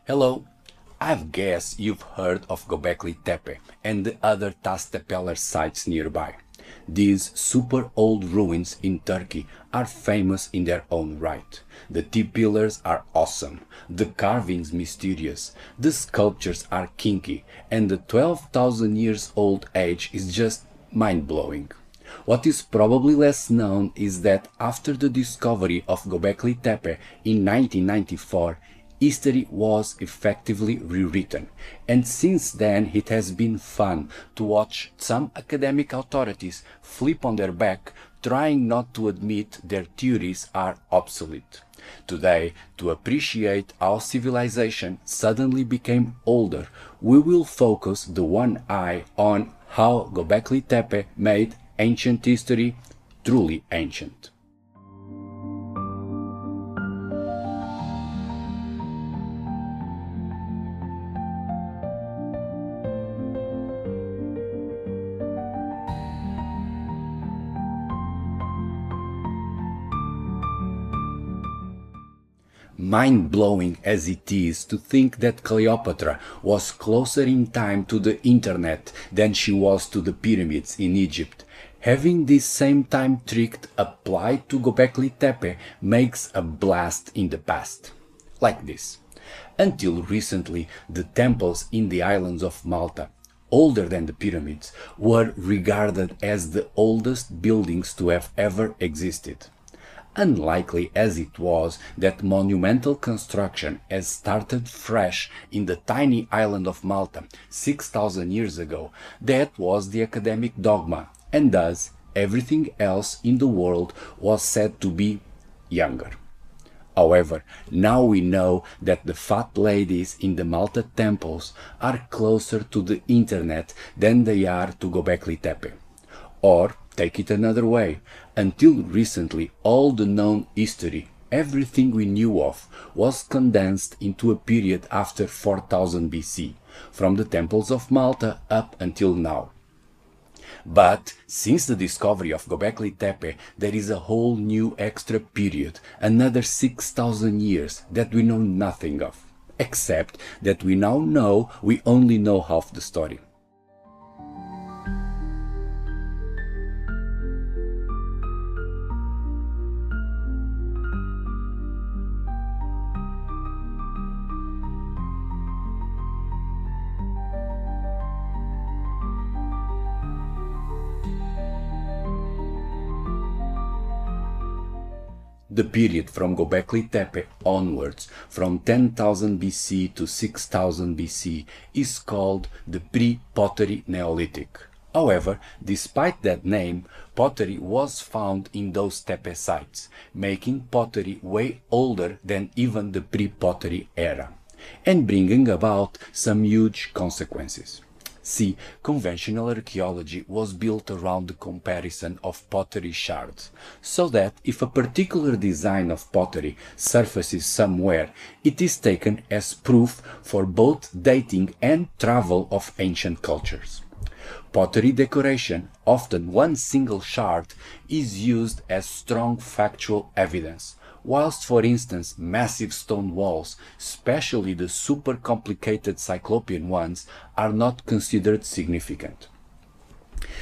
Hello, I guess you've heard of Gobekli Tepe and the other Tastepeller sites nearby. These super old ruins in Turkey are famous in their own right. The T-pillars are awesome, the carvings mysterious, the sculptures are kinky, and the 12,000 years old age is just mind-blowing. What is probably less known is that after the discovery of Gobekli Tepe in 1994, history was effectively rewritten, and since then it has been fun to watch some academic authorities flip on their back, trying not to admit their theories are obsolete. Today, to appreciate how civilization suddenly became older, we will focus the one eye on how Gobekli Tepe made ancient history truly ancient. Mind-blowing as it is to think that Cleopatra was closer in time to the internet than she was to the pyramids in Egypt, having this same time trick applied to Gobekli Tepe makes a blast in the past. Like this. Until recently, the temples in the islands of Malta, older than the pyramids, were regarded as the oldest buildings to have ever existed. Unlikely as it was that monumental construction has started fresh in the tiny island of Malta 6,000 years ago, that was the academic dogma, and thus everything else in the world was said to be younger. However, now we know that the fat ladies in the Malta temples are closer to the internet than they are to Gobekli Tepe. Or, take it another way, until recently all the known history, everything we knew of, was condensed into a period after 4000 BC, from the temples of Malta up until now. But since the discovery of Gobekli Tepe, there is a whole new extra period, another 6,000 years that we know nothing of, except that we now know we only know half the story. The period from Gobekli Tepe onwards, from 10,000 BC to 6,000 BC, is called the pre-pottery Neolithic. However, despite that name, pottery was found in those Tepe sites, making pottery way older than even the pre-pottery era, and bringing about some huge consequences. See, conventional archaeology was built around the comparison of pottery shards, so that if a particular design of pottery surfaces somewhere, it is taken as proof for both dating and travel of ancient cultures. Pottery decoration, often one single shard, is used as strong factual evidence, whilst for instance massive stone walls, especially the super complicated Cyclopean ones, are not considered significant.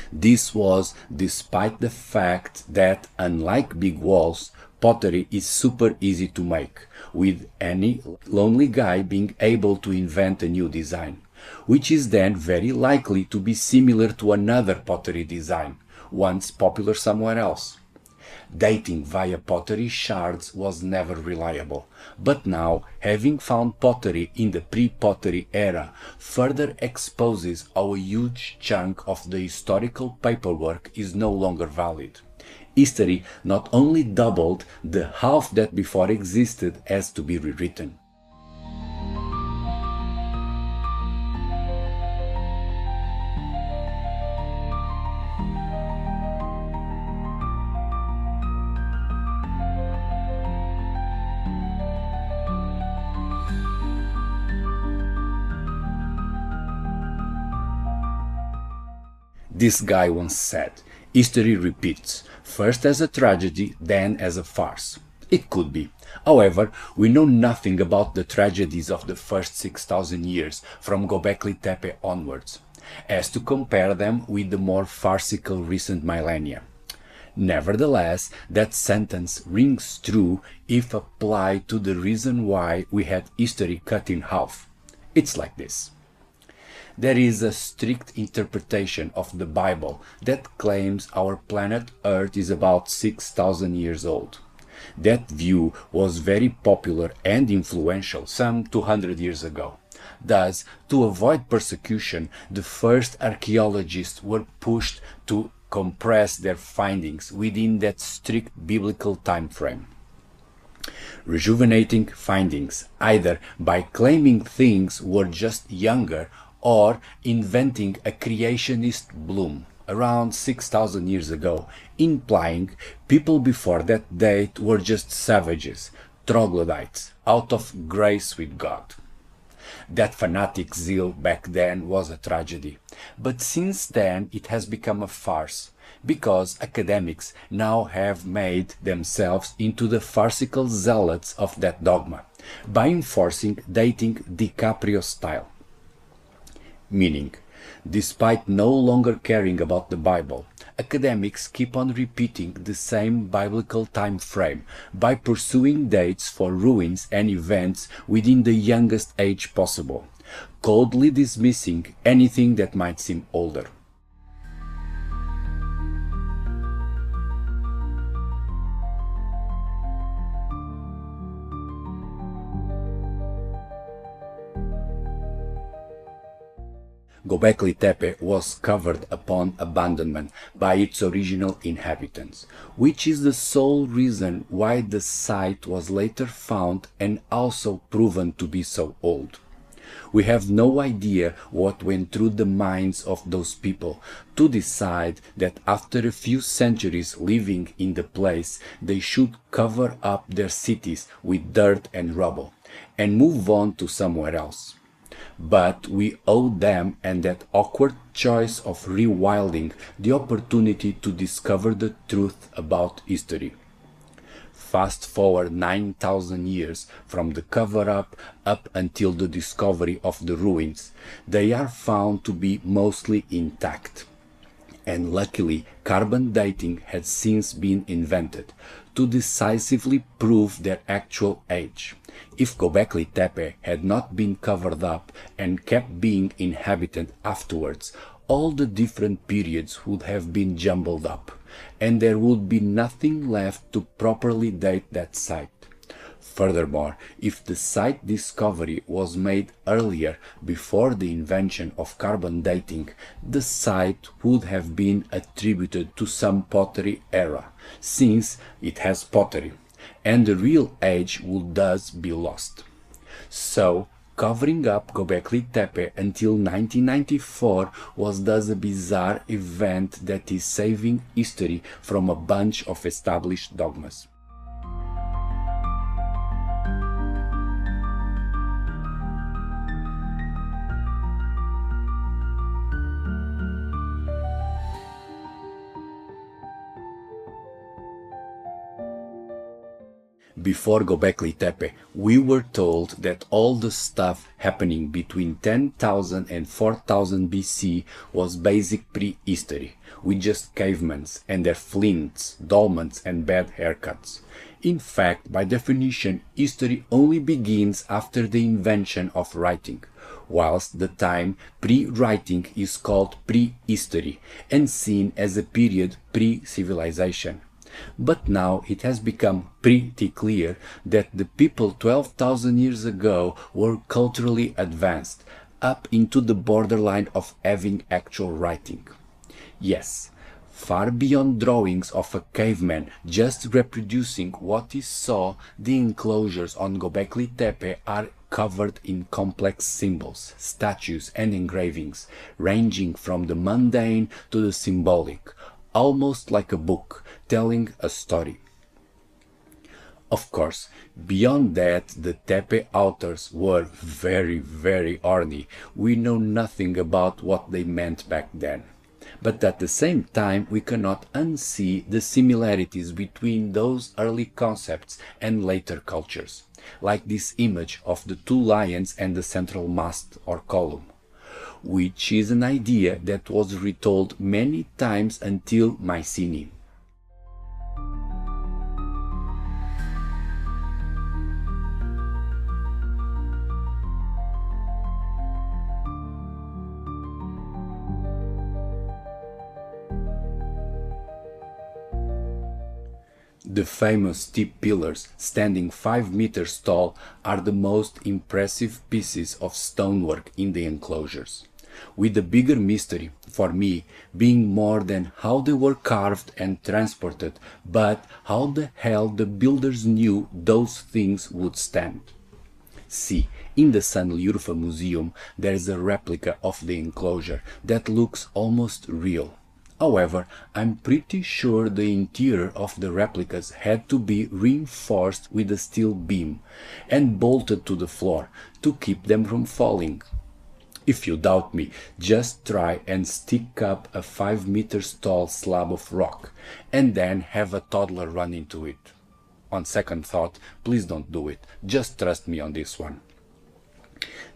This was despite the fact that, unlike big walls, pottery is super easy to make, with any lonely guy being able to invent a new design, which is then very likely to be similar to another pottery design, once popular somewhere else. Dating via pottery shards was never reliable, but now, having found pottery in the pre-pottery era, further exposes how a huge chunk of the historical paperwork is no longer valid. History not only doubled, the half that before existed has to be rewritten. This guy once said, history repeats, first as a tragedy, then as a farce. It could be. However, we know nothing about the tragedies of the first 6,000 years from Gobekli Tepe onwards, as to compare them with the more farcical recent millennia. Nevertheless, that sentence rings true if applied to the reason why we had history cut in half. It's like this. There is a strict interpretation of the Bible that claims our planet Earth is about 6,000 years old. That view was very popular and influential some 200 years ago. Thus, to avoid persecution, the first archaeologists were pushed to compress their findings within that strict biblical time frame. Rejuvenating findings, either by claiming things were just younger or inventing a creationist bloom around 6,000 years ago, implying people before that date were just savages, troglodytes, out of grace with God. That fanatic zeal back then was a tragedy, but since then it has become a farce, because academics now have made themselves into the farcical zealots of that dogma, by enforcing dating DiCaprio style. Meaning, despite no longer caring about the Bible, academics keep on repeating the same biblical time frame by pursuing dates for ruins and events within the youngest age possible, coldly dismissing anything that might seem older. Gobekli Tepe was covered upon abandonment by its original inhabitants, which is the sole reason why the site was later found and also proven to be so old. We have no idea what went through the minds of those people to decide that after a few centuries living in the place, they should cover up their cities with dirt and rubble and move on to somewhere else. But we owe them and that awkward choice of rewilding the opportunity to discover the truth about history. Fast forward 9,000 years from the cover-up up until the discovery of the ruins, they are found to be mostly intact. And luckily, carbon dating has since been invented to decisively prove their actual age. If Gobekli Tepe had not been covered up and kept being inhabited afterwards, all the different periods would have been jumbled up, and there would be nothing left to properly date that site. Furthermore, if the site discovery was made earlier, before the invention of carbon dating, the site would have been attributed to some pottery era, since it has pottery, and the real age would thus be lost. So, covering up Gobekli Tepe until 1994 was thus a bizarre event that is saving history from a bunch of established dogmas. Before Gobekli Tepe, we were told that all the stuff happening between 10,000 and 4,000 BC was basic prehistory, with just cavemen and their flints, dolmens and bad haircuts. In fact, by definition, history only begins after the invention of writing, whilst the time pre-writing is called prehistory and seen as a period pre-civilization. But now it has become pretty clear that the people 12,000 years ago were culturally advanced, up into the borderline of having actual writing. Yes, far beyond drawings of a caveman just reproducing what he saw, the enclosures on Gobekli Tepe are covered in complex symbols, statues and engravings, ranging from the mundane to the symbolic, almost like a book telling a story. Of course, beyond that, the Tepe authors were very horny. We know nothing about what they meant back then. But at the same time, we cannot unsee the similarities between those early concepts and later cultures, like this image of the two lions and the central mast or column, which is an idea that was retold many times until Mycenae. The famous steep pillars, standing 5 meters tall, are the most impressive pieces of stonework in the enclosures, with the bigger mystery, for me, being more than how they were carved and transported, but how the hell the builders knew those things would stand. See, in the San Liurfa Museum there is a replica of the enclosure that looks almost real. However, I'm pretty sure the interior of the replicas had to be reinforced with a steel beam and bolted to the floor to keep them from falling. If you doubt me, just try and stick up a 5 meters tall slab of rock and then have a toddler run into it. On second thought, please don't do it. Just trust me on this one.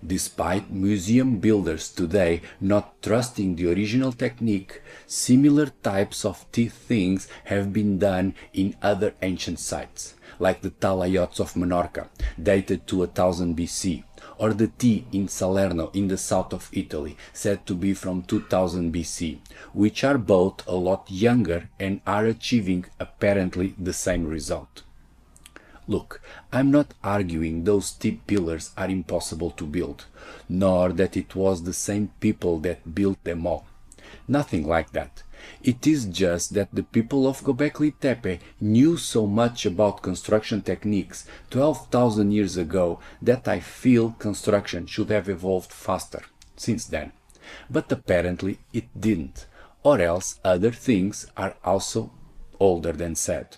Despite museum builders today not trusting the original technique, similar types of tea things have been done in other ancient sites, like the talayots of Menorca, dated to 1000 BC, or the tea in Salerno in the south of Italy, said to be from 2000 BC, which are both a lot younger and are achieving apparently the same result. Look, I'm not arguing those steep pillars are impossible to build, nor that it was the same people that built them all. Nothing like that. It is just that the people of Gobekli Tepe knew so much about construction techniques 12,000 years ago that I feel construction should have evolved faster since then. But apparently it didn't, or else other things are also older than said.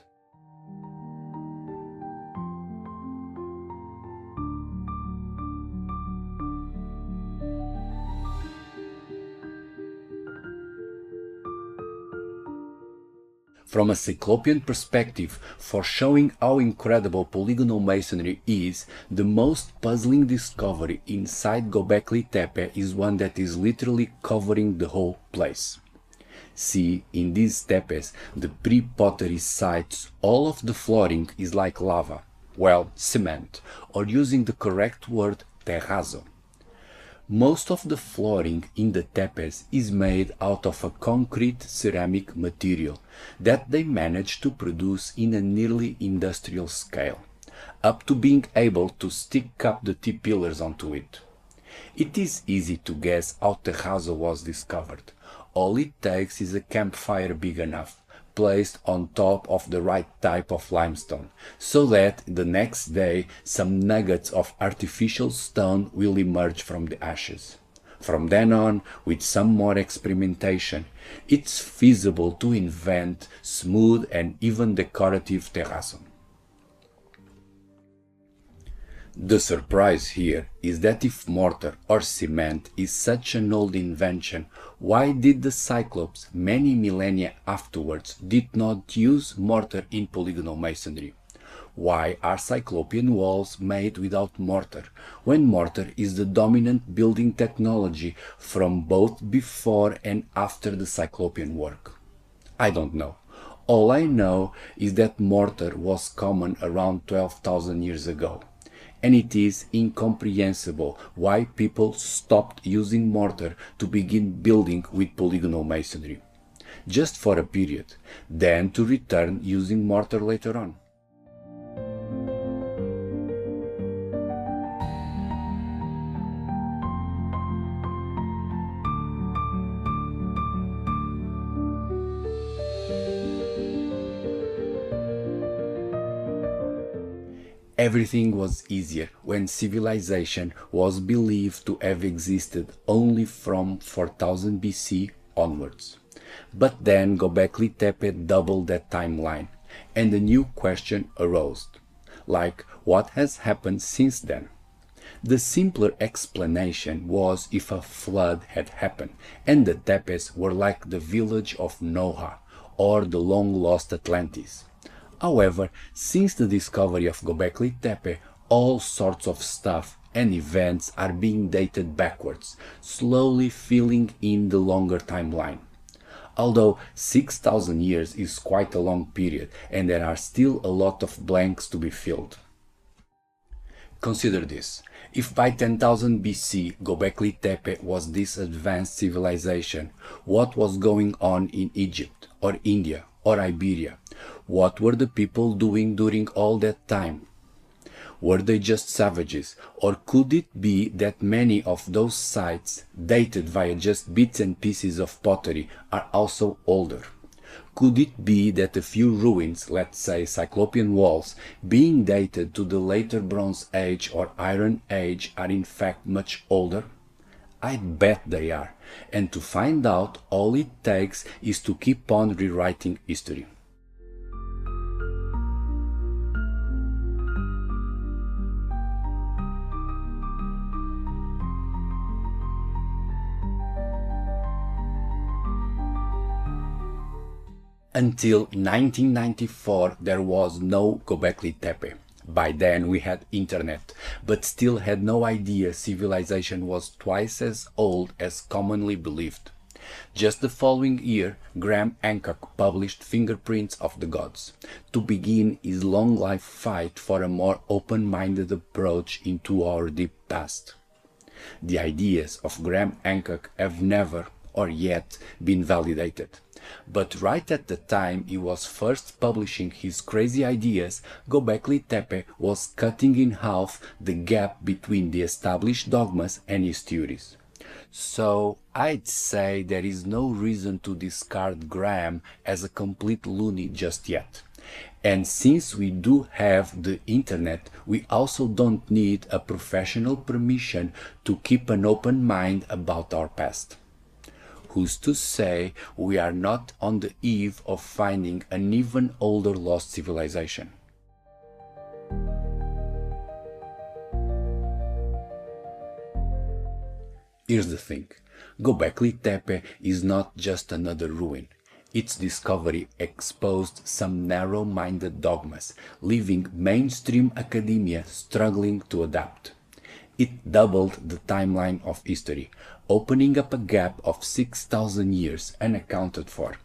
From a Cyclopean perspective, for showing how incredible polygonal masonry is, the most puzzling discovery inside Gobekli Tepe is one that is literally covering the whole place. See, in these tepes, the pre-pottery sites, all of the flooring is like lava, well, cement, or using the correct word, terrazzo. Most of the flooring in the tepes is made out of a concrete ceramic material that they managed to produce in a nearly industrial scale, up to being able to stick up the T-pillars onto it. It is easy to guess how terrazzo was discovered. All it takes is a campfire big enough, placed on top of the right type of limestone, so that the next day some nuggets of artificial stone will emerge from the ashes. From then on, with some more experimentation, it's feasible to invent smooth and even decorative terrazzo. The surprise here is that if mortar or cement is such an old invention, why did the Cyclopes many millennia afterwards did not use mortar in polygonal masonry? Why are Cyclopean walls made without mortar, when mortar is the dominant building technology from both before and after the Cyclopean work? I don't know. All I know is that mortar was common around 12,000 years ago. And it is incomprehensible why people stopped using mortar to begin building with polygonal masonry, just for a period, then to return using mortar later on. Everything was easier when civilization was believed to have existed only from 4000 BC onwards. But then Gobekli Tepe doubled that timeline, and a new question arose, like what has happened since then? The simpler explanation was if a flood had happened and the Tepes were like the village of Noah or the long-lost Atlantis. However, since the discovery of Gobekli Tepe, all sorts of stuff and events are being dated backwards, slowly filling in the longer timeline. Although 6,000 years is quite a long period and there are still a lot of blanks to be filled. Consider this. If by 10,000 BC Gobekli Tepe was this advanced civilization, what was going on in Egypt or India or Iberia? What were the people doing during all that time? Were they just savages, or could it be that many of those sites, dated via just bits and pieces of pottery, are also older? Could it be that a few ruins, let's say Cyclopean walls, being dated to the later Bronze Age or Iron Age are in fact much older? I bet they are, and to find out all it takes is to keep on rewriting history. Until 1994 there was no Gobekli Tepe. By then we had internet, but still had no idea civilization was twice as old as commonly believed. Just the following year, Graham Hancock published Fingerprints of the Gods, to begin his long life fight for a more open-minded approach into our deep past. The ideas of Graham Hancock have never, or yet, been validated. But right at the time he was first publishing his crazy ideas, Gobekli Tepe was cutting in half the gap between the established dogmas and his theories. So I'd say there is no reason to discard Graham as a complete loony just yet. And since we do have the internet, we also don't need a professional permission to keep an open mind about our past. Who's to say we are not on the eve of finding an even older lost civilization? Here's the thing. Gobekli Tepe is not just another ruin. Its discovery exposed some narrow-minded dogmas, leaving mainstream academia struggling to adapt. It doubled the timeline of history, opening up a gap of 6,000 years unaccounted for.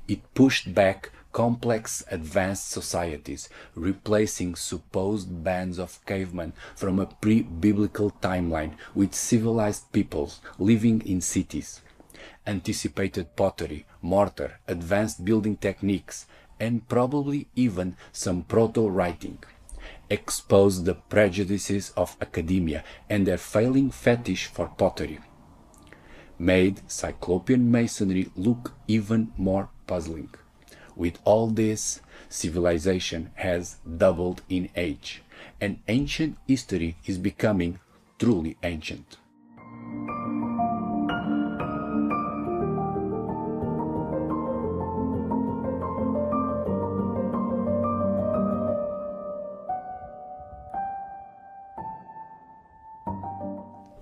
It pushed back complex advanced societies, replacing supposed bands of cavemen from a pre-biblical timeline with civilized peoples living in cities. Anticipated pottery, mortar, advanced building techniques, and probably even some proto-writing. Exposed the prejudices of academia and their failing fetish for pottery. Made Cyclopean masonry look even more puzzling. With all this, civilization has doubled in age, and ancient history is becoming truly ancient.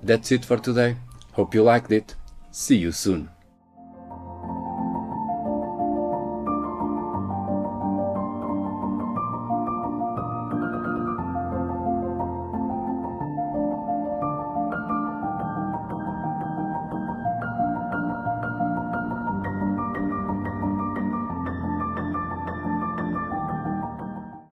That's it for today. Hope you liked it. See you soon.